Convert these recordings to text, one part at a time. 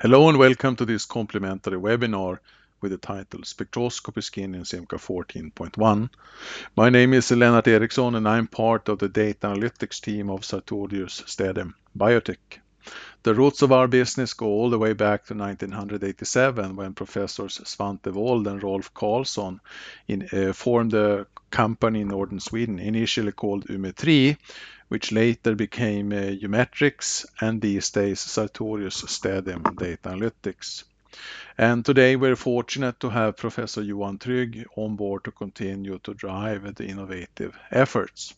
Hello and welcome to this complimentary webinar with the title Spectroscopy Skin in SIMCA 14.1. My name is Lennart Eriksson and I'm part of the data analytics team of Sartorius Stedem Biotech. The roots of our business go all the way back to 1987 when Professors Svante Wold and Rolf Karlsson formed a company in northern Sweden, initially called Umetrics, which later became Umetrics and these days Sartorius Stedem Data Analytics. And today we're fortunate to have Professor Johan Trygg on board to continue to drive the innovative efforts.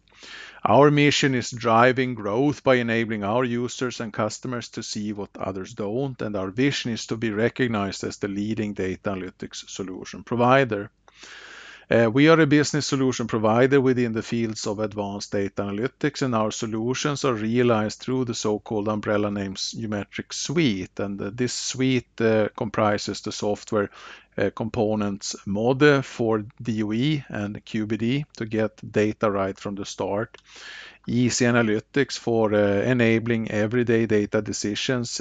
Our mission is driving growth by enabling our users and customers to see what others don't, and our vision is to be recognized as the leading data analytics solution provider. We are a business solution provider within the fields of advanced data analytics, and our solutions are realized through the so-called umbrella names Umetrics Suite. And this suite comprises the software components MODE for DOE and QBD to get data right from the start. Easy Analytics for enabling everyday data decisions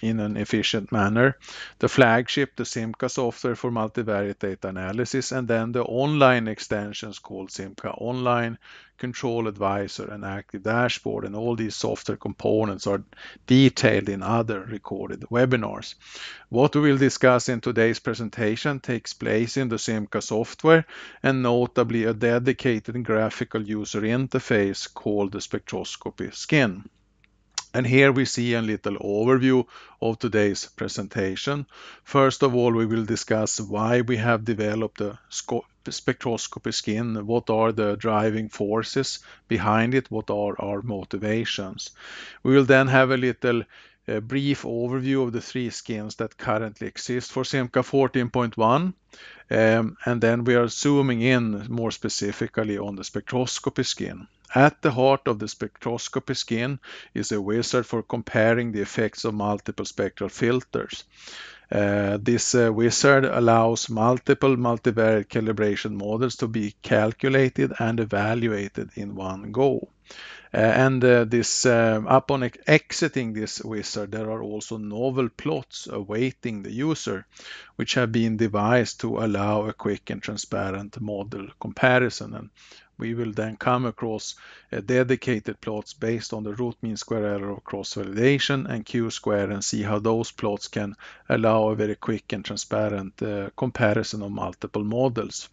in an efficient manner. The flagship, the SIMCA software for multivariate data analysis, and then the online extensions called SIMCA Online, Control Advisor, and Active Dashboard. And all these software components are detailed in other recorded webinars. What we will discuss in today's presentation takes place in the SIMCA software and notably a dedicated graphical user interface called the Spectroscopy Skin. And here we see a little overview of today's presentation. First of all, we will discuss why we have developed the spectroscopy skin, what are the driving forces behind it, what are our motivations. We will then have a little brief overview of the three skins that currently exist for SIMCA 14.1. And then we are zooming in more specifically on the spectroscopy skin. At the heart of the spectroscopy skin is a wizard for comparing the effects of multiple spectral filters. This wizard allows multiple multivariate calibration models to be calculated and evaluated in one go. Upon exiting this wizard, there are also novel plots awaiting the user, which have been devised to allow a quick and transparent model comparison. And we will then come across dedicated plots based on the root mean square error of cross-validation and Q-square and see how those plots can allow a very quick and transparent comparison of multiple models.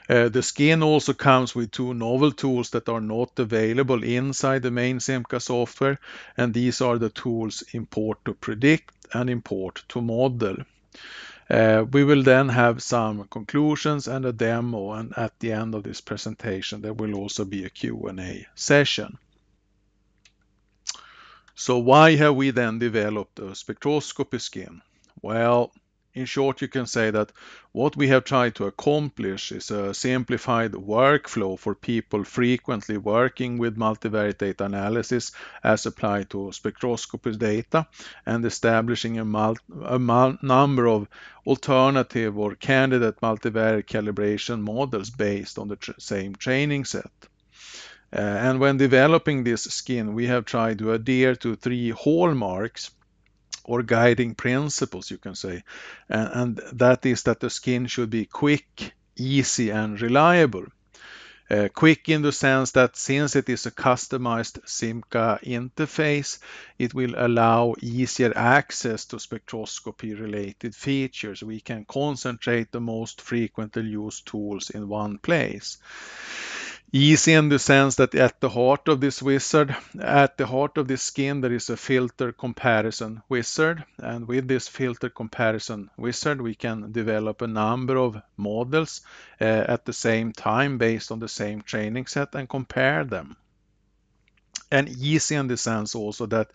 The skin also comes with two novel tools that are not available inside the main SIMCA software, and these are the tools import to predict and import to model. We will then have some conclusions and a demo, and at the end of this presentation there will also be a Q&A session. So why have we then developed a spectroscopy skin? Well, in short, you can say that what we have tried to accomplish is a simplified workflow for people frequently working with multivariate data analysis as applied to spectroscopy data and establishing a number of alternative or candidate multivariate calibration models based on the same training set. And when developing this skin, we have tried to adhere to three hallmarks or guiding principles, you can say. And that is that the skin should be quick, easy, and reliable. Quick in the sense that since it is a customized SIMCA interface, it will allow easier access to spectroscopy-related features. We can concentrate the most frequently used tools in one place. Easy in the sense that at the heart of this wizard, at the heart of this skin, there is a filter comparison wizard. And with this filter comparison wizard, we can develop a number of models at the same time based on the same training set and compare them. And easy in the sense also that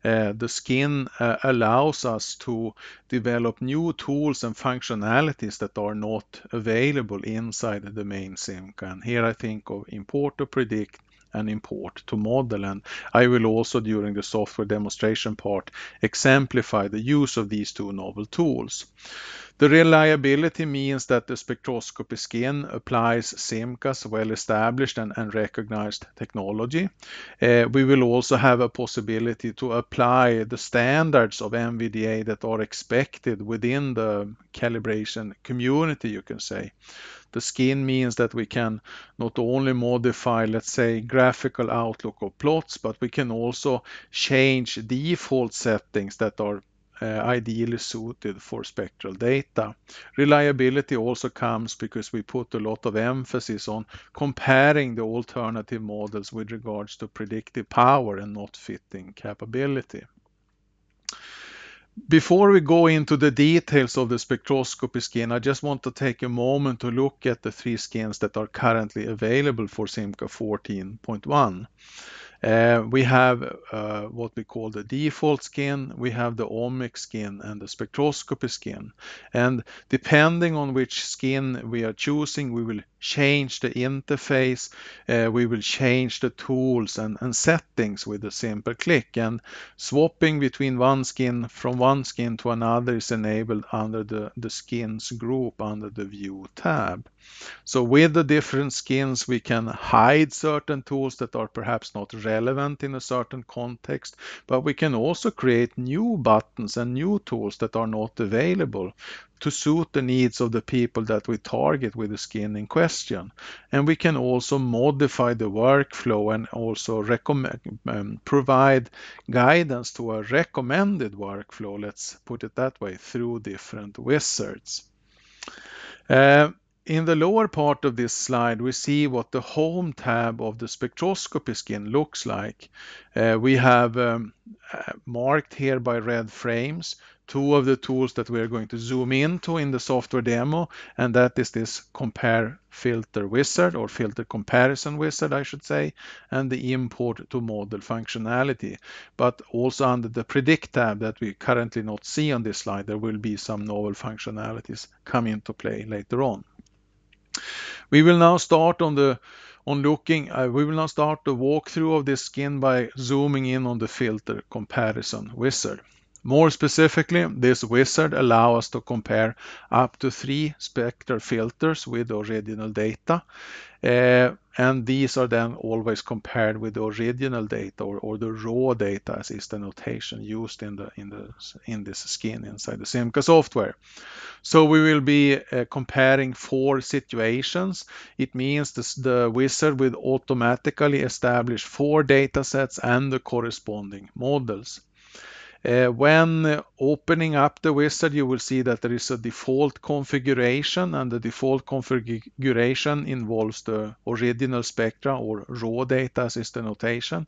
the skin allows us to develop new tools and functionalities that are not available inside the main SIMCA. And here I think of import to predict and import to model. And I will also, during the software demonstration part, exemplify the use of these two novel tools. The reliability means that the spectroscopy skin applies SIMCA's well-established and recognized technology. We will also have a possibility to apply the standards of NVDA that are expected within the calibration community, you can say. The skin means that we can not only modify, let's say, graphical outlook of plots, but we can also change default settings that are ideally suited for spectral data. Reliability also comes because we put a lot of emphasis on comparing the alternative models with regards to predictive power and not fitting capability. Before we go into the details of the spectroscopy skin, I just want to take a moment to look at the three skins that are currently available for SIMCA 14.1. We have what we call the default skin, we have the omics skin and the spectroscopy skin. And depending on which skin we are choosing, we will change the interface, we will change the tools and settings with a simple click. And swapping between one skin from one skin to another is enabled under the skins group under the View tab. So with the different skins, we can hide certain tools that are perhaps not relevant in a certain context, but we can also create new buttons and new tools that are not available to suit the needs of the people that we target with the skin in question. And we can also modify the workflow and also provide guidance to a recommended workflow, let's put it that way, through different wizards. In the lower part of this slide, we see what the home tab of the spectroscopy skin looks like. We have marked here by red frames two of the tools that we are going to zoom into in the software demo, and that is this compare filter wizard, or filter comparison wizard, I should say, and the import to model functionality. But also under the predict tab that we currently not see on this slide, there will be some novel functionalities come into play later on. We will now start we will now start the walkthrough of this skin by zooming in on the filter comparison wizard. More specifically, this wizard allows us to compare up to 3 spectral filters with original data. And these are then always compared with the original data or the raw data, as is the notation used in this skin inside the SIMCA software. So we will be comparing 4 situations. It means the wizard will automatically establish 4 datasets and the corresponding models. When opening up the wizard, you will see that there is a default configuration, and the default configuration involves the original spectra or raw data, as is the notation.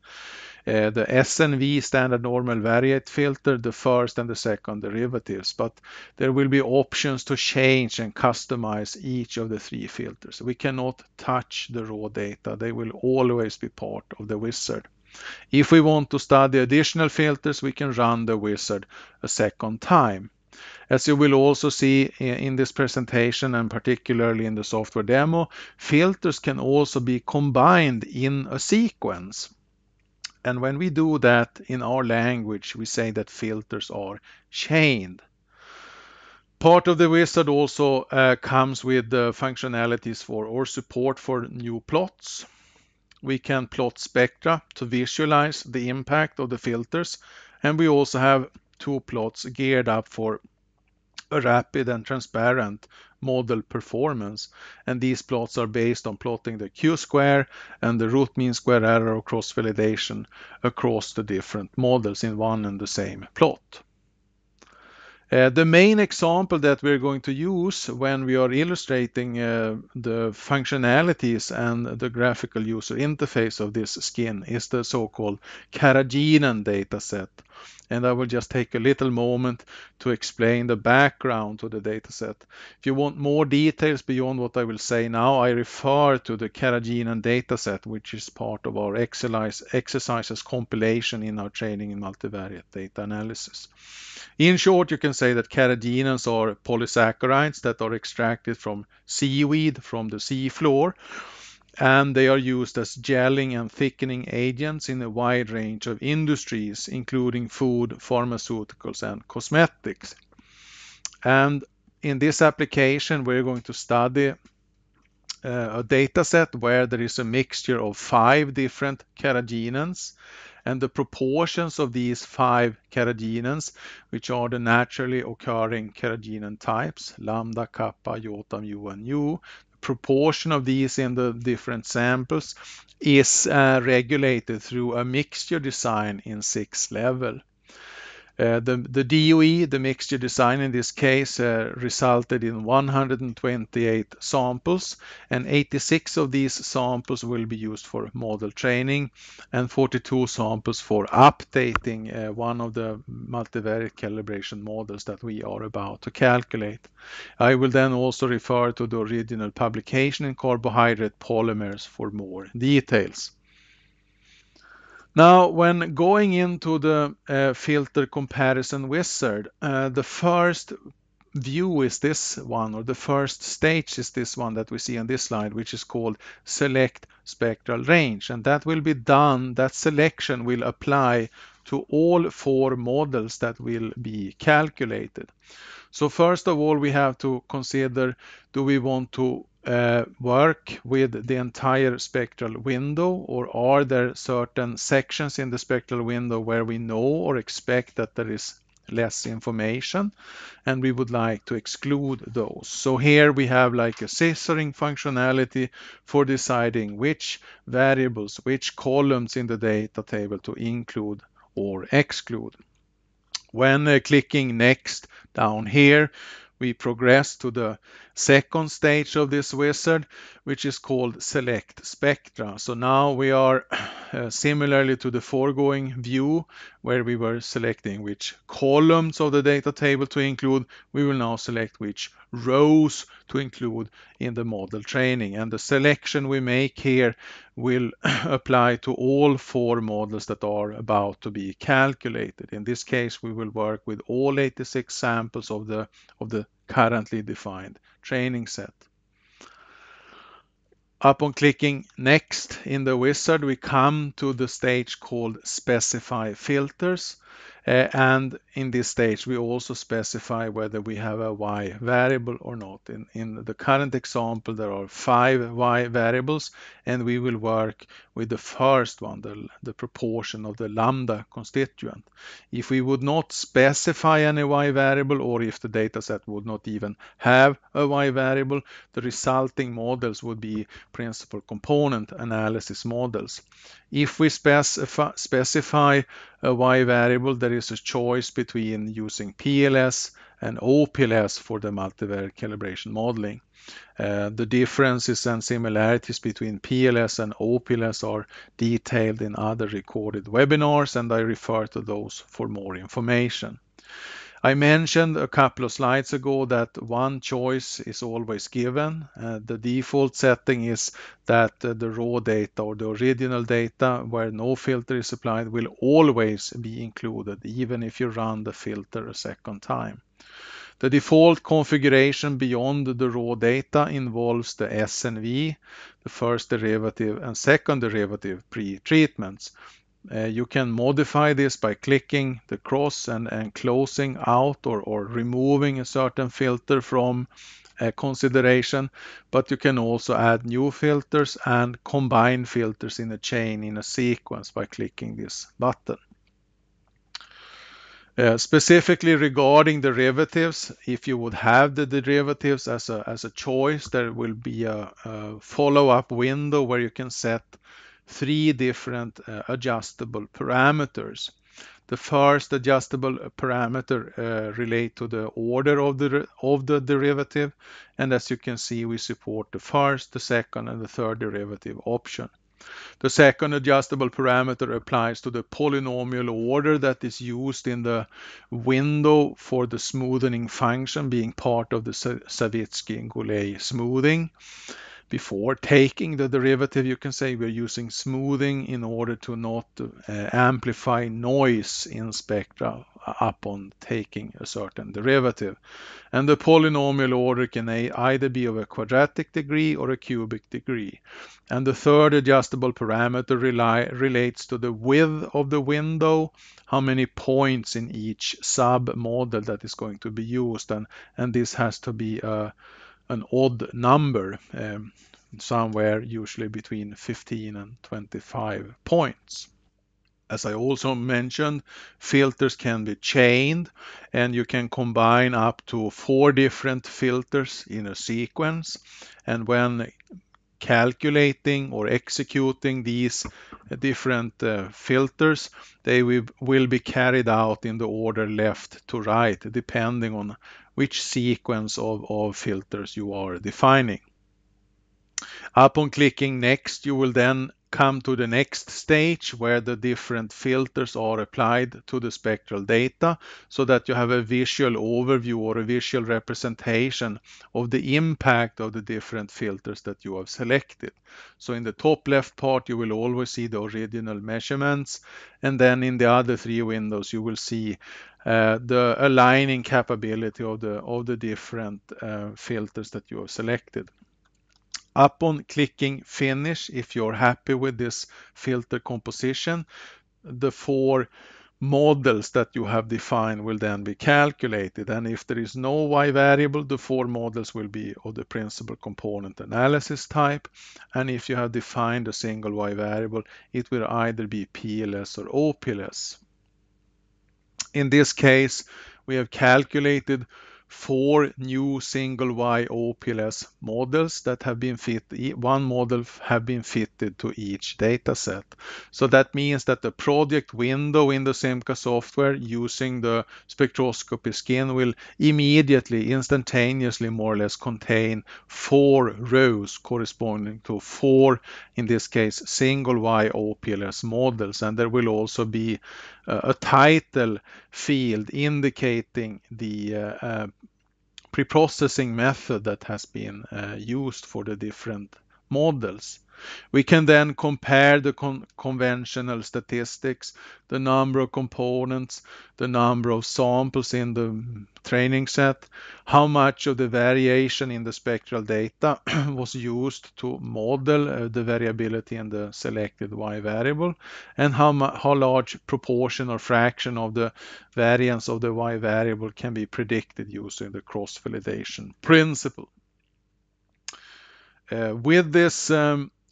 The SNV, standard normal variate filter, the first and the second derivatives, but there will be options to change and customize each of the 3 filters. We cannot touch the raw data. They will always be part of the wizard. If we want to study additional filters, we can run the wizard a second time. As you will also see in this presentation, and particularly in the software demo, filters can also be combined in a sequence. And when we do that in our language, we say that filters are chained. Part of the wizard also comes with the functionalities for or support for new plots. We can plot spectra to visualize the impact of the filters, and we also have 2 plots geared up for a rapid and transparent model performance. And these plots are based on plotting the Q-square and the root mean square error or cross-validation across the different models in one and the same plot. The main example that we're going to use when we are illustrating the functionalities and the graphical user interface of this skin is the so-called Carrageenan dataset. And I will just take a little moment to explain the background to the dataset. If you want more details beyond what I will say now, I refer to the Carrageenan dataset, which is part of our exercises compilation in our training in multivariate data analysis. In short, you can say that Carrageenans are polysaccharides that are extracted from seaweed from the sea floor. and they are used as gelling and thickening agents in a wide range of industries, including food, pharmaceuticals, and cosmetics. And in this application, we're going to study a data set where there is a mixture of 5 different carrageenans, and the proportions of these 5 carrageenans, which are the naturally occurring carrageenan types, lambda, kappa, iota, mu, and nu, the proportion of these in the different samples is regulated through a mixture design in 6 level. The DOE, the mixture design in this case, resulted in 128 samples, and 86 of these samples will be used for model training and 42 samples for updating one of the multivariate calibration models that we are about to calculate. I will then also refer to the original publication in carbohydrate polymers for more details. Now, when going into the filter comparison wizard, the first view is this one, or the first stage is this one that we see on this slide, which is called select spectral range. And that will be done, that selection will apply to all 4 models that will be calculated. So first of all, we have to consider, do we want to work with the entire spectral window, or are there certain sections in the spectral window where we know or expect that there is less information, and we would like to exclude those. So here we have like a scissoring functionality for deciding which variables, which columns in the data table to include or exclude. When clicking next down here, we progress to the second stage of this wizard, which is called select spectra. So now we are similarly to the foregoing view where we were selecting which columns of the data table to include, we will now select which rows to include in the model training. And the selection we make here will apply to all 4 models that are about to be calculated. In this case, we will work with all 86 samples of the currently defined training set. Upon clicking next in the wizard, we come to the stage called specify filters. And in this stage, we also specify whether we have a y variable or not. In the current example, there are 5 y variables, and we will work with the first one, the proportion of the lambda constituent. If we would not specify any y variable, or if the dataset would not even have a y variable, the resulting models would be principal component analysis models. If we specify a y variable, there is a choice between using PLS and OPLS for the multivariate calibration modeling. The differences and similarities between PLS and OPLS are detailed in other recorded webinars, and I refer to those for more information. I mentioned a couple of slides ago that one choice is always given. The default setting is that the raw data, or the original data where no filter is applied, will always be included, even if you run the filter a second time. The default configuration beyond the raw data involves the SNV, the first derivative and second derivative pre-treatments. You can modify this by clicking the cross and closing out or removing a certain filter from consideration, but you can also add new filters and combine filters in a chain in a sequence by clicking this button. Specifically regarding derivatives, if you would have the derivatives as a choice, there will be a follow-up window where you can set 3 different adjustable parameters. The first adjustable parameter relate to the order of the derivative, and as you can see, we support the first, the second, and the third derivative option. The second adjustable parameter applies to the polynomial order that is used in the window for the smoothing function, being part of the Savitsky-Goulet smoothing. Before taking the derivative, you can say we're using smoothing in order to not amplify noise in spectra upon taking a certain derivative. And the polynomial order can either be of a quadratic degree or a cubic degree. And the third adjustable parameter relates to the width of the window, how many points in each sub-model that is going to be used. And this has to be an odd number, somewhere usually between 15 and 25 points. As I also mentioned, filters can be chained, and you can combine up to 4 different filters in a sequence. And when calculating or executing these different filters, they will be carried out in the order left to right, depending on which sequence of filters you are defining. Upon clicking next, you will then come to the next stage where the different filters are applied to the spectral data, so that you have a visual overview or a visual representation of the impact of the different filters that you have selected. So in the top left part, you will always see the original measurements, and then in the other 3 windows, you will see the aligning capability of the different filters that you have selected. Upon clicking finish, if you're happy with this filter composition, the 4 models that you have defined will then be calculated. And if there is no y variable, the 4 models will be of the principal component analysis type. And if you have defined a single y variable, it will either be PLS or OPLS. In this case, we have calculated 4 new single Y OPLS models that have been one model have been fitted to each dataset. So that means that the project window in the SIMCA software using the spectroscopy skin will immediately, instantaneously, more or less contain 4 rows corresponding to 4, in this case, single Y OPLS models. And there will also be a title field indicating the pre-processing method that has been used for the different models. We can then compare the conventional statistics, the number of components, the number of samples in the training set, how much of the variation in the spectral data was used to model the variability in the selected Y variable, and how large proportion or fraction of the variance of the Y variable can be predicted using the cross-validation principle. With this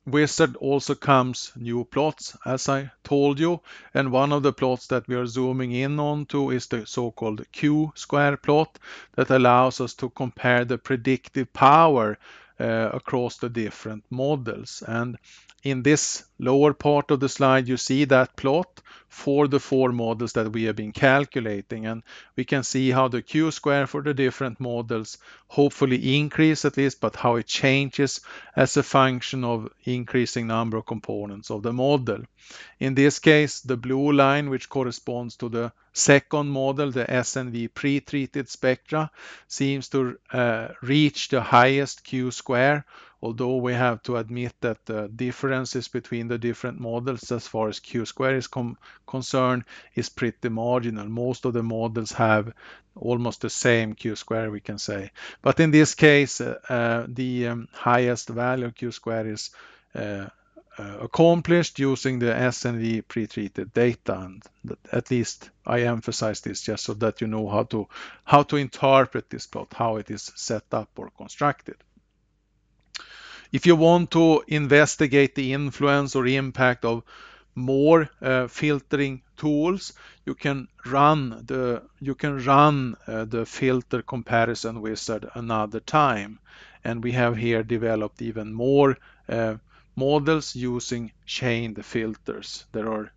wizard also comes new plots, as I told you, and one of the plots that we are zooming in onto is the so-called Q-square plot that allows us to compare the predictive power across the different models. And in this lower part of the slide, you see that plot for the 4 models that we have been calculating, and we can see how the Q-square for the different models hopefully increase at least, but how it changes as a function of increasing number of components of the model. In this case, the blue line, which corresponds to the second model, the SNV pre-treated spectra, seems to reach the highest Q-square, although we have to admit that the differences between the different models as far as Q-square is concerned is pretty marginal. Most of the models have almost the same Q-square, we can say. But in this case, the highest value of Q-square is accomplished using the SNV pre-treated data, and at least I emphasize this just so that you know how to interpret this plot, how it is set up or constructed. If you want to investigate the influence or impact of more filtering tools, you can run the filter comparison wizard another time, and we have here developed even more models using chained filters. There are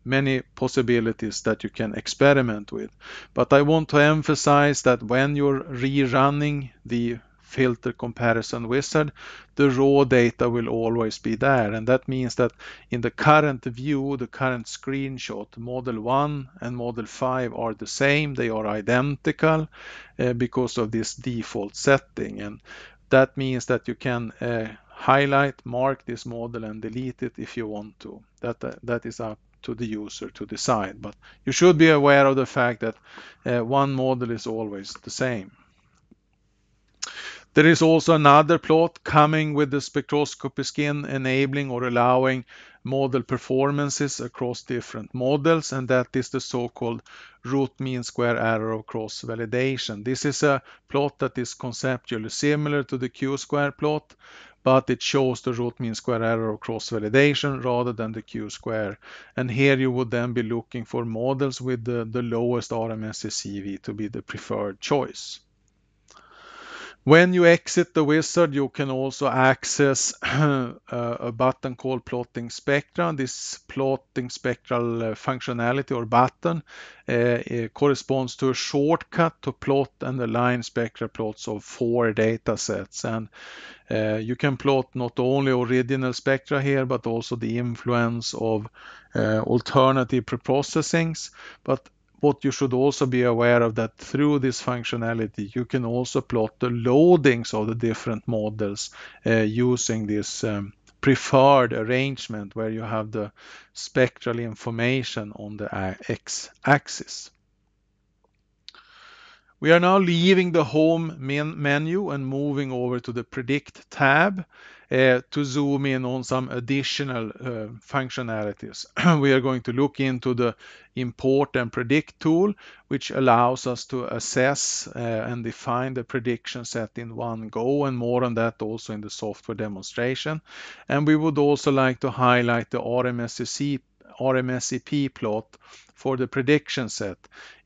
many possibilities that you can experiment with, but I want to emphasize that when you're rerunning the filter comparison wizard, the raw data will always be there, and that means that in the current view, the current screenshot, model 1 and model 5 are the same, they are identical because of this default setting, and that means that you can highlight, mark this model and delete it if you want to. That is up to the user to decide. But you should be aware of the fact that one model is always the same. There is also another plot coming with the spectroscopy skin enabling or allowing model performances across different models, and that is the so-called root mean square error of cross validation. This is a plot that is conceptually similar to the Q-square plot, but it shows the root mean square error of cross validation rather than the Q-square. And here you would then be looking for models with the lowest RMSE-CV to be the preferred choice. When you exit the wizard, you can also access a button called Plotting Spectra. This plotting spectral functionality or button corresponds to a shortcut to plot and align spectral plots of 4 datasets. And you can plot not only original spectra here, but also the influence of alternative preprocessings. But what you should also be aware of that through this functionality, you can also plot the loadings of the different models using this preferred arrangement where you have the spectral information on the x-axis. We are now leaving the home menu and moving over to the Predict tab to zoom in on some additional functionalities. We are going to look into the Import and Predict tool, which allows us to assess and define the prediction set in one go, and more on that also in the software demonstration. And we would also like to highlight the RMSEP plot for the prediction set.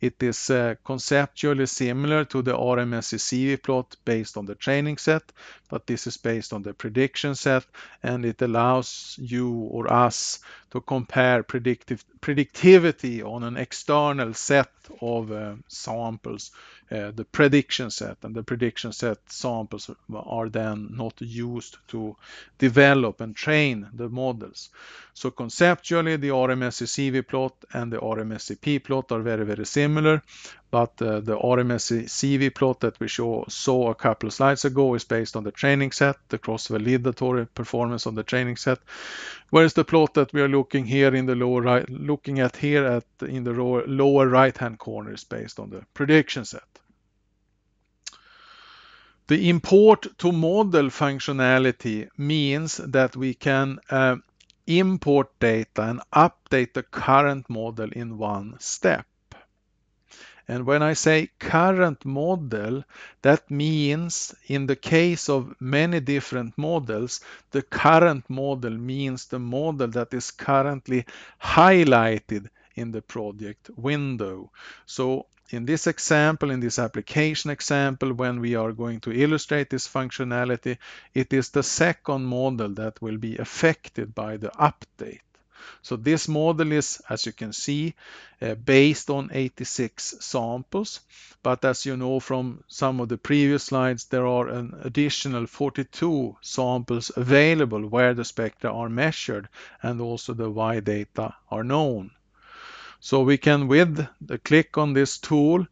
It is conceptually similar to the RMSE-CV plot based on the training set, but this is based on the prediction set, and it allows you or us to compare predictivity on an external set of samples, the prediction set, and the prediction set samples are then not used to develop and train the models. So conceptually, the RMSE-CV plot and the RMSEP plot are very, very similar, but the RMSE-CV plot that we saw a couple of slides ago is based on the training set, the cross-validatory performance on the training set, whereas the plot that we are looking here in the lower right, in the lower right-hand corner is based on the prediction set. The import to model functionality means that we can import data and update the current model in one step. And when I say current model, that means in the case of many different models, the current model means the model that is currently highlighted in the project window. So in this example, in this application example, when we are going to illustrate this functionality, it is the second model that will be affected by the update. So this model is, as you can see, based on 86 samples, but as you know from some of the previous slides, there are an additional 42 samples available where the spectra are measured and also the Y data are known. So we can, with the click on this tool,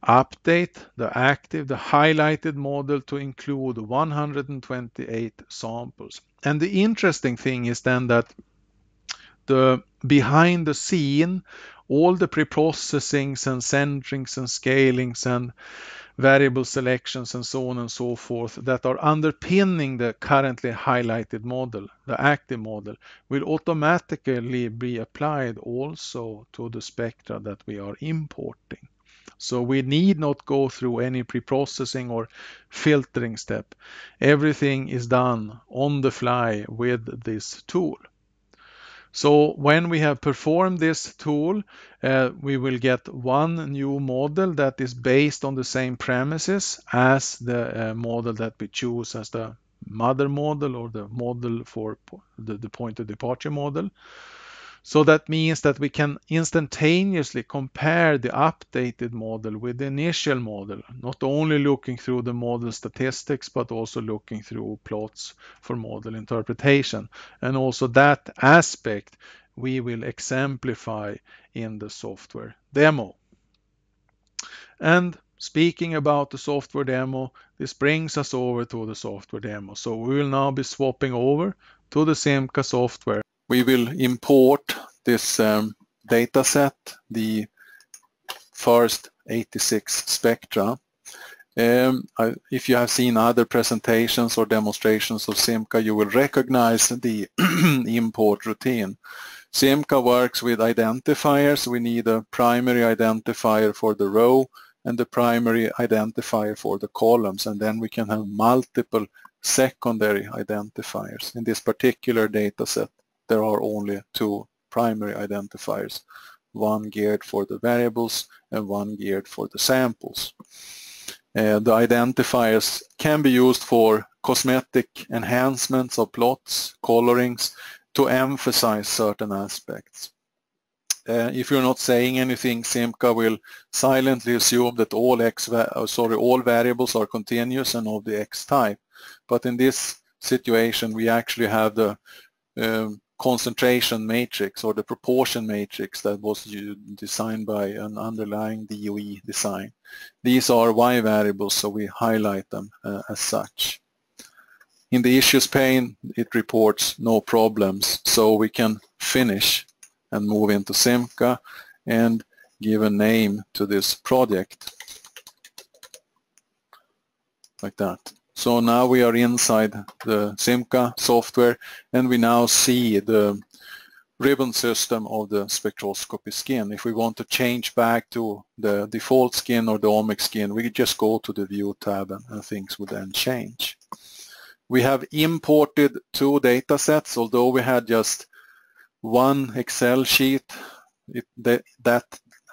update the highlighted model to include 128 samples. And the interesting thing is then that behind the scene, all the preprocessings and centrings and scalings and variable selections and so on and so forth that are underpinning the currently highlighted model, the active model, will automatically be applied also to the spectra that we are importing. So we need not go through any preprocessing or filtering step. Everything is done on the fly with this tool. So when we have performed this tool, we will get one new model that is based on the same premises as the model that we choose as the mother model or the model for the point of departure model. So that means that we can instantaneously compare the updated model with the initial model, not only looking through the model statistics, but also looking through plots for model interpretation. And also that aspect we will exemplify in the software demo. And speaking about the software demo, this brings us over to the software demo. So we will now be swapping over to the SIMCA software. We will import this data set, the first 86 spectra. If you have seen other presentations or demonstrations of SIMCA, you will recognize the import routine. SIMCA works with identifiers. We need a primary identifier for the row and the primary identifier for the columns, and then we can have multiple secondary identifiers. In this particular data set, there are only two primary identifiers, one geared for the variables and one geared for the samples. The identifiers can be used for cosmetic enhancements of plots, colorings, to emphasize certain aspects. If you're not saying anything, SIMCA will silently assume that all variables are continuous and of the X type. But in this situation, we actually have the concentration matrix or the proportion matrix that was designed by an underlying DOE design. These are Y variables, so we highlight them as such. In the issues pane, it reports no problems, so we can finish and move into SIMCA and give a name to this project, like that. So now we are inside the SIMCA software, and we now see the ribbon system of the spectroscopy skin. If we want to change back to the default skin or the omics skin, we just go to the View tab and things would then change. We have imported two data sets, although we had just one Excel sheet that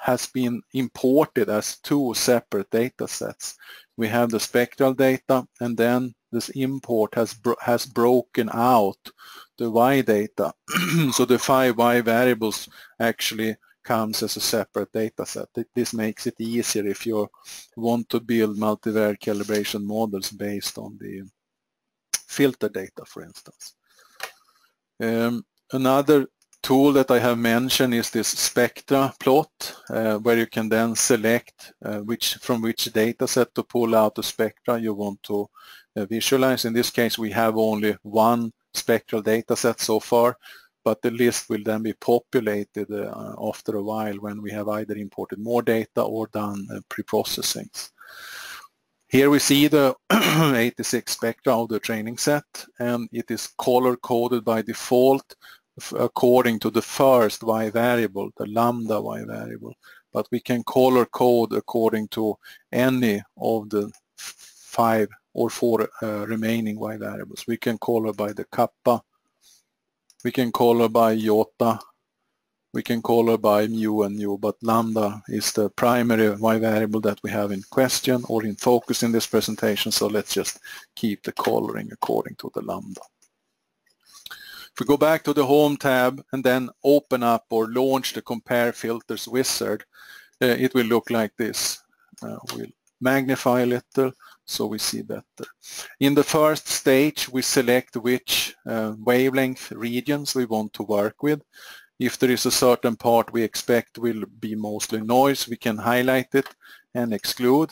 has been imported as two separate data sets. We have the spectral data, and then this import has broken out the Y data. So the 5 Y variables actually comes as a separate data set. This makes it easier if you want to build multivariate calibration models based on the filter data, for instance. Another tool that I have mentioned is this spectra plot, where you can then select from which data set to pull out the spectra you want to visualize. In this case, we have only one spectral data set so far, but the list will then be populated after a while when we have either imported more data or done pre-processing. Here we see the 86 spectra of the training set, and it is color-coded by default according to the first Y variable, the lambda Y variable, but we can color code according to any of the 5 or 4 remaining Y variables. We can color by the kappa, we can color by iota, we can color by mu and nu, but lambda is the primary Y variable that we have in question or in focus in this presentation, so let's just keep the coloring according to the lambda. If we go back to the Home tab and then open up or launch the Compare Filters wizard, it will look like this. We'll magnify a little so we see better. In the first stage, we select which wavelength regions we want to work with. If there is a certain part we expect will be mostly noise, we can highlight it and exclude,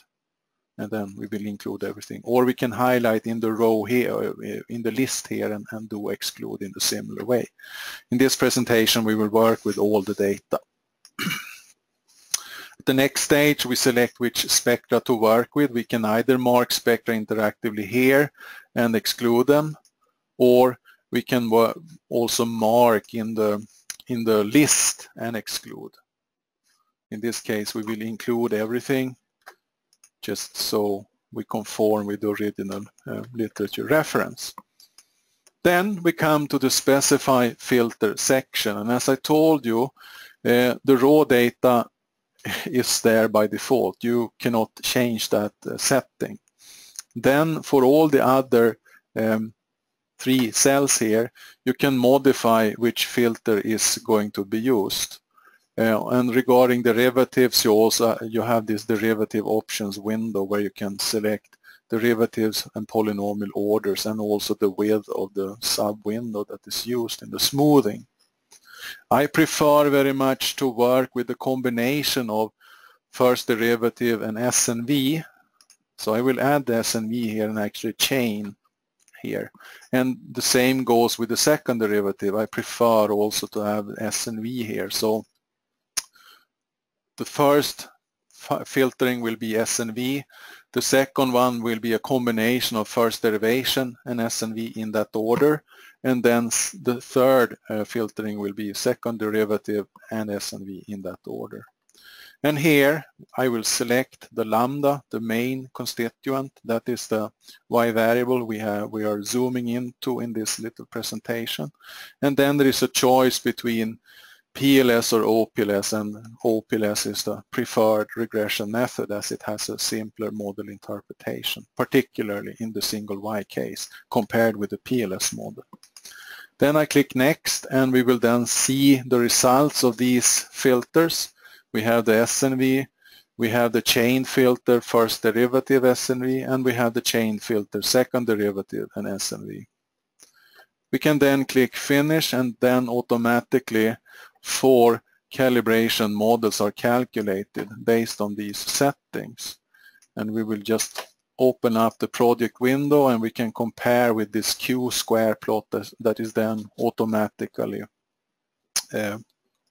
and then we will include everything. Or we can highlight in the row here, in the list here, and do exclude in the similar way. In this presentation, we will work with all the data. At the next stage, we select which spectra to work with. We can either mark spectra interactively here and exclude them, or we can also mark in the list and exclude. In this case, we will include everything, just so we conform with the original literature reference. Then we come to the specify filter section, and as I told you, the raw data is there by default. You cannot change that setting. Then for all the other 3 cells here, you can modify which filter is going to be used. And regarding derivatives, you have this derivative options window where you can select derivatives and polynomial orders, and also the width of the sub window that is used in the smoothing. I prefer very much to work with the combination of first derivative and S and V. So I will add the S and V here and actually chain here. And the same goes with the second derivative. I prefer also to have S and V here. So the first filtering will be S and V. The second one will be a combination of first derivation and S and V in that order. And then the third filtering will be second derivative and S and V in that order. And here I will select the lambda, the main constituent. That is the Y variable we are zooming into in this little presentation. And then there is a choice between PLS or OPLS, and OPLS is the preferred regression method as it has a simpler model interpretation, particularly in the single Y case compared with the PLS model. Then I click next, and we will then see the results of these filters. We have the SNV, we have the chain filter first derivative SNV, and we have the chain filter second derivative and SNV. We can then click finish, and then automatically 4 calibration models are calculated based on these settings. And we will just open up the project window, and we can compare with this Q-square plot that is then automatically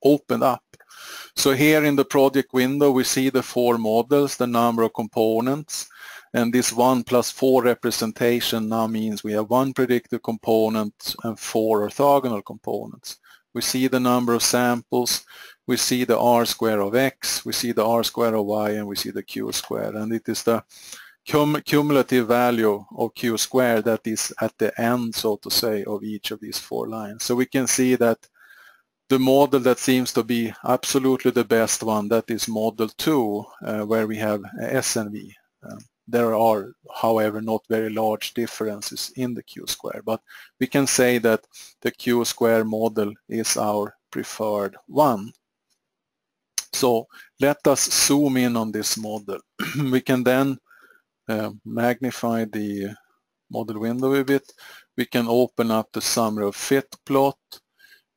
opened up. So here in the project window we see the 4 models, the number of components, and this 1+4 representation now means we have 1 predictive component and 4 orthogonal components. We see the number of samples, we see the R square of X, we see the R square of Y, and we see the Q square, and it is the cumulative value of Q square that is at the end, so to say, of each of these 4 lines. So we can see that the model that seems to be absolutely the best one, that is model 2, where we have S and V. There are, however, not very large differences in the Q square, but we can say that the Q square model is our preferred one. So let us zoom in on this model. We can then magnify the model window a bit. We can open up the summary of fit plot.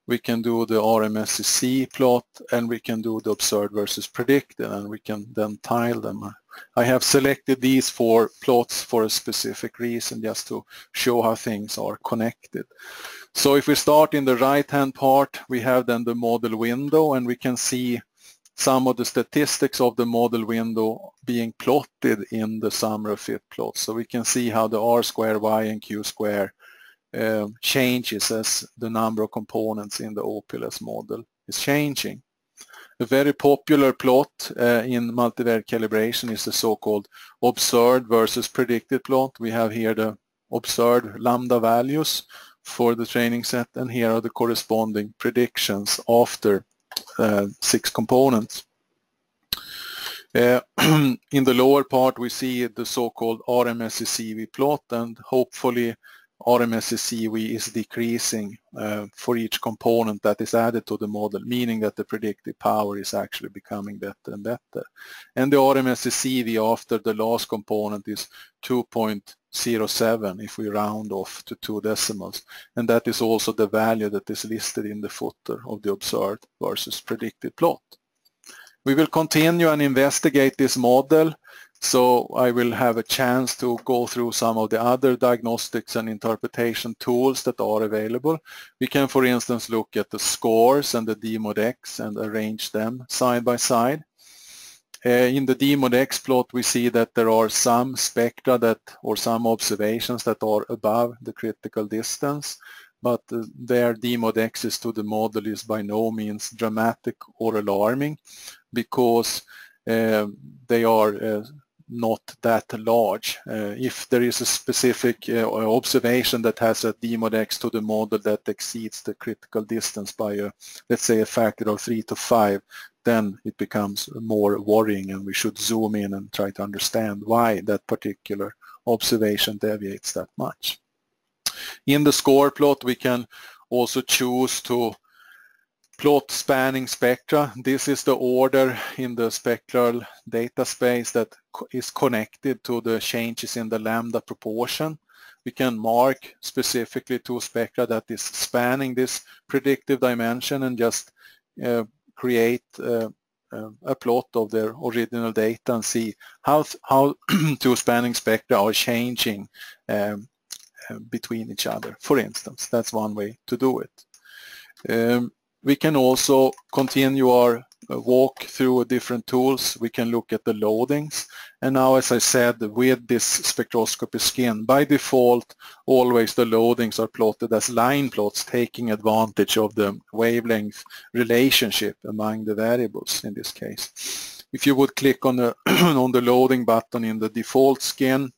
We can do the RMSEC plot, and we can do the observed versus predicted, and we can then tile them. I have selected these 4 plots for a specific reason, just to show how things are connected. So if we start in the right-hand part, we have then the model window, and we can see some of the statistics of the model window being plotted in the summary of fit plot. So we can see how the R square, Y, and Q square changes as the number of components in the OPLS model is changing. A very popular plot in multivariate calibration is the so-called observed versus predicted plot. We have here the observed lambda values for the training set, and here are the corresponding predictions after 6 components. In the lower part we see the so-called RMSECV plot, and hopefully RMSECV is decreasing for each component that is added to the model, meaning that the predictive power is actually becoming better and better. And the RMSECV after the last component is 2.07 if we round off to 2 decimals. And that is also the value that is listed in the footer of the observed versus predicted plot. We will continue and investigate this model. So I will have a chance to go through some of the other diagnostics and interpretation tools that are available. We can, for instance, look at the scores and the DMODX and arrange them side by side. In the DMODX plot, we see that there are some spectra or some observations that are above the critical distance, but their DMODXs to the model is by no means dramatic or alarming, because they are not that large. If there is a specific observation that has a DMODX to the model that exceeds the critical distance by let's say a factor of 3 to 5, then it becomes more worrying, and we should zoom in and try to understand why that particular observation deviates that much. In the score plot, we can also choose to plot spanning spectra. This is the order in the spectral data space that is connected to the changes in the lambda proportion. We can mark specifically 2 spectra that is spanning this predictive dimension and just create a plot of their original data and see how 2 spanning spectra are changing between each other, for instance. That's one way to do it. We can also continue our walk through different tools. We can look at the loadings. And now, as I said, with this spectroscopy skin, by default, always the loadings are plotted as line plots, taking advantage of the wavelength relationship among the variables in this case. If you would click on the, on the loading button in the default skin,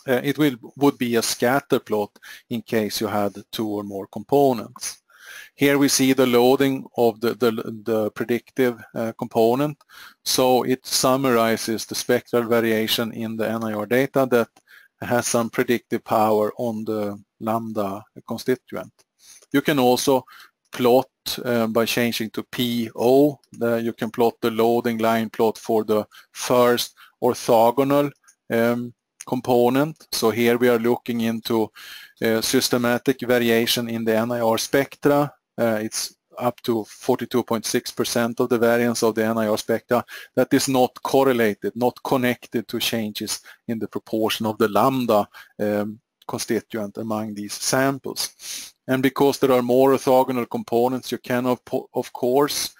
it would be a scatter plot in case you had two or more components. Here we see the loading of the predictive component. So it summarizes the spectral variation in the NIR data that has some predictive power on the lambda constituent. You can also plot by changing to PO. You can plot the loading line plot for the first orthogonal component. So here we are looking into systematic variation in the NIR spectra. It's up to 42.6% of the variance of the NIR spectra that is not correlated, not connected to changes in the proportion of the lambda constituent among these samples. And because there are more orthogonal components, you can of course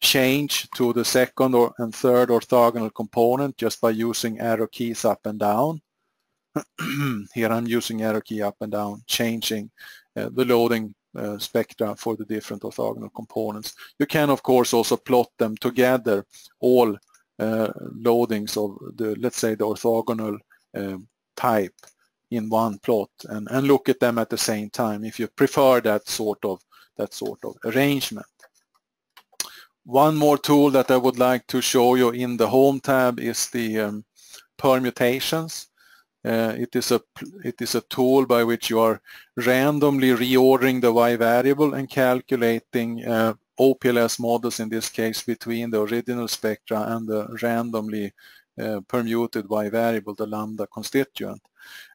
change to the second and third orthogonal component just by using arrow keys up and down. Here I'm using arrow key up and down, changing the loading spectra for the different orthogonal components. You can of course also plot them together, all loadings of the, let's say, the orthogonal type in one plot, and look at them at the same time if you prefer that sort of arrangement. One more tool that I would like to show you in the Home tab is the permutations. It is a tool by which you are randomly reordering the Y variable and calculating OPLS models, in this case between the original spectra and the randomly permuted Y variable, the lambda constituent.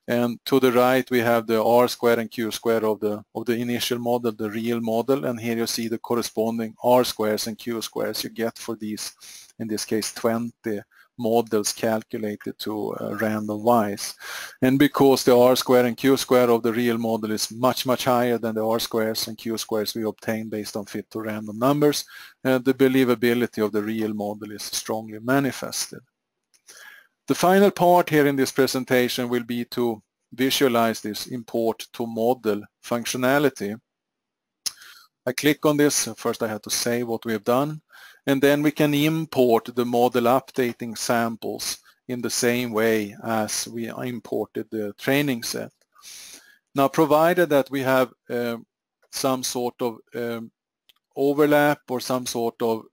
And to the right we have the R square and Q square of the initial model, the real model, and here you see the corresponding R squares and Q squares you get for these, in this case 20 models calculated to random Ys. And because the R square and Q square of the real model is much higher than the R squares and Q squares we obtain based on fit to random numbers, the believability of the real model is strongly manifested. The final part here in this presentation will be to visualize this import to model functionality. I click on this. First I have to say what we have done, and then we can import the model updating samples in the same way as we imported the training set. Now, provided that we have some sort of overlap or some sort of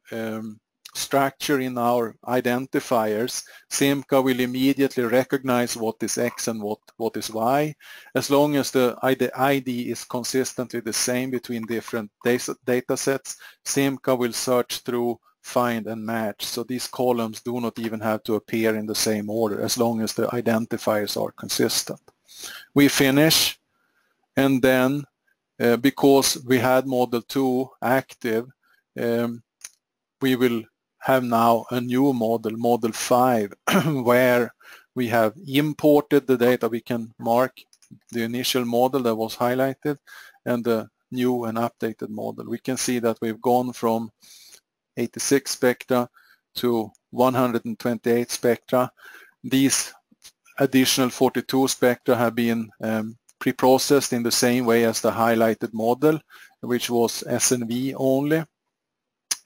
structure in our identifiers, SIMCA will immediately recognize what is X and what is Y. As long as the ID is consistently the same between different data sets, SIMCA will search through, find and match. So these columns do not even have to appear in the same order as long as the identifiers are consistent. We finish, and then because we had model 2 active, we will have now a new model, model 5, where we have imported the data. We can mark the initial model that was highlighted and the new and updated model. We can see that we've gone from 86 spectra to 128 spectra. These additional 42 spectra have been pre-processed in the same way as the highlighted model, which was SNV only.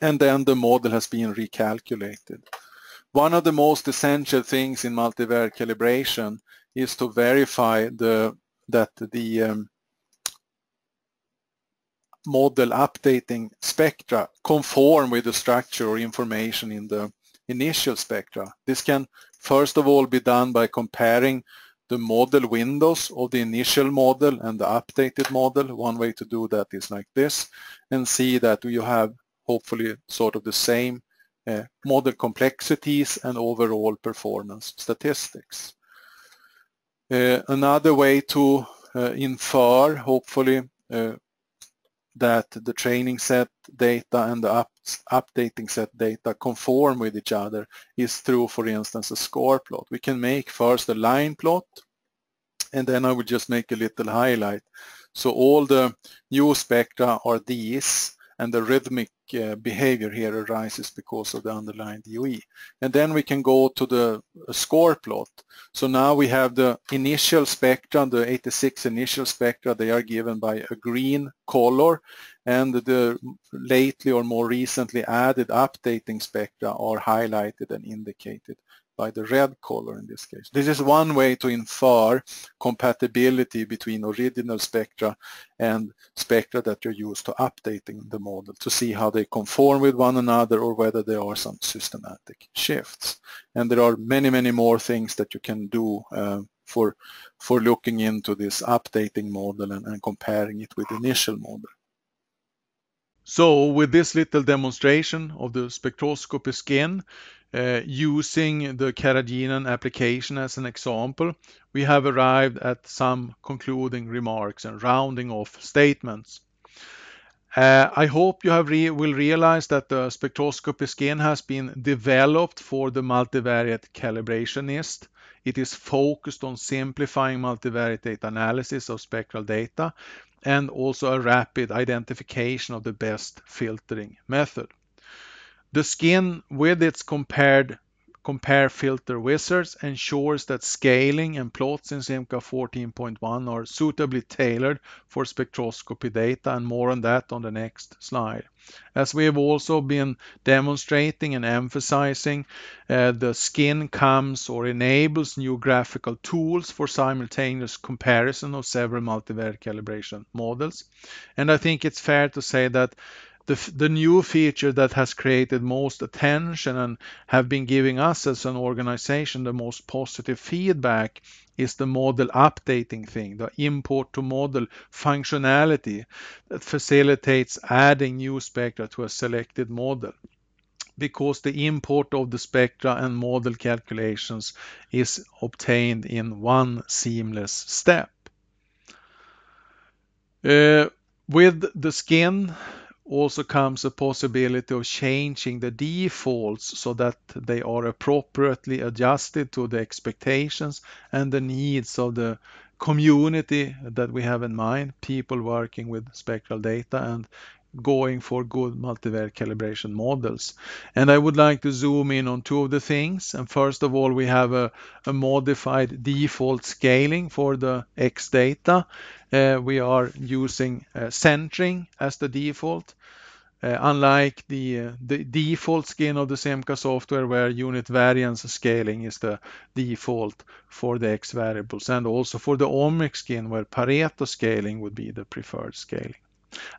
And then the model has been recalculated. One of the most essential things in multivariate calibration is to verify that the model updating spectra conform with the structure or information in the initial spectra. This can first of all be done by comparing the model windows of the initial model and the updated model. One way to do that is like this, and see that you have hopefully sort of the same model complexities and overall performance statistics. Another way to infer, hopefully, that the training set data and the updating set data conform with each other is through, for instance, a score plot. We can make first a line plot And then I will just make a little highlight. So all the new spectra are these, and the rhythmic behavior here arises because of the underlying DOE. And then we can go to the score plot. So now we have the initial spectra, the 86 initial spectra, they are given by a green color, and the lately or more recently added updating spectra are highlighted and indicated by the red color in this case. This is one way to infer compatibility between original spectra and spectra that you're used to updating the model to see how they conform with one another or whether there are some systematic shifts. And there are many, many more things that you can do for looking into this updating model and comparing it with the initial model. So with this little demonstration of the spectroscopy skin, using the Carrageenan application as an example, we have arrived at some concluding remarks and rounding off statements. I hope you will realize that the spectroscopy skin has been developed for the multivariate calibrationist. It is focused on simplifying multivariate data analysis of spectral data and also a rapid identification of the best filtering method. The skin with its compare filter wizards ensures that scaling and plots in SIMCA 14.1 are suitably tailored for spectroscopy data, and more on that on the next slide. As we have also been demonstrating and emphasizing, the skin comes or enables new graphical tools for simultaneous comparison of several multivariate calibration models. And I think it's fair to say that the new feature that has created most attention and have been giving us as an organization the most positive feedback is the model updating thing, the import to model functionality that facilitates adding new spectra to a selected model, because the import of the spectra and model calculations is obtained in one seamless step. With the skin also comes a possibility of changing the defaults so that they are appropriately adjusted to the expectations and the needs of the community that we have in mind, people working with spectral data and going for good multivariate calibration models. And I would like to zoom in on two of the things. And first of all, we have a modified default scaling for the X data. We are using centering as the default. Unlike the default skin of the SIMCA software, where unit variance scaling is the default for the X variables, and also for the omic skin, where Pareto scaling would be the preferred scaling.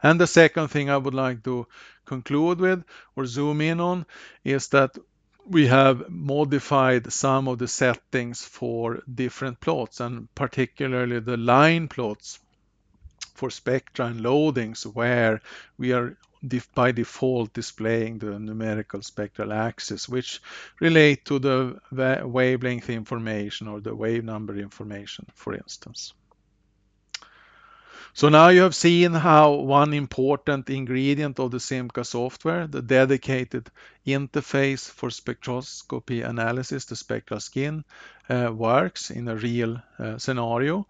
And the second thing I would like to conclude with or zoom in on is that we have modified some of the settings for different plots, and particularly the line plots for spectra and loadings, where we are by default displaying the numerical spectral axis, which relate to the wavelength information or the wave number information, for instance. So now you have seen how one important ingredient of the SIMCA software, the dedicated interface for spectroscopy analysis, the spectral skin, works in a real scenario.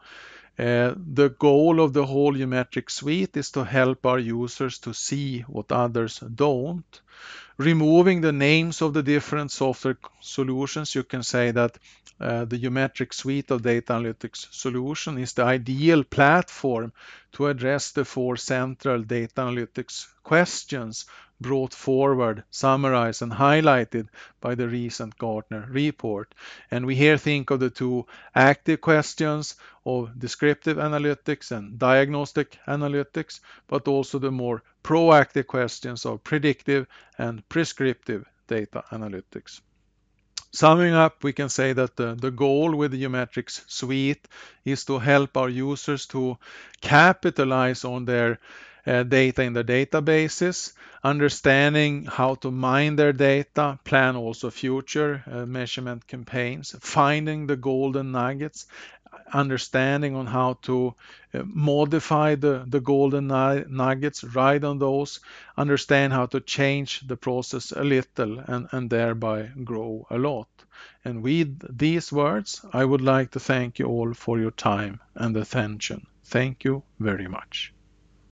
The goal of the whole Umetrics Suite is to help our users to see what others don't. Removing the names of the different software solutions, you can say that the Umetrics Suite of data analytics solution is the ideal platform to address the four central data analytics questions brought forward, summarized, and highlighted by the recent Gartner report. And we here think of the two active questions of descriptive analytics and diagnostic analytics, but also the more proactive questions of predictive and prescriptive data analytics. Summing up, we can say that the goal with the Umetrics Suite is to help our users to capitalize on their data in the databases, understanding how to mine their data, plan also future measurement campaigns, finding the golden nuggets, understanding on how to modify the golden nuggets, ride on those, understand how to change the process a little, and thereby grow a lot. And with these words, I would like to thank you all for your time and attention. Thank you very much.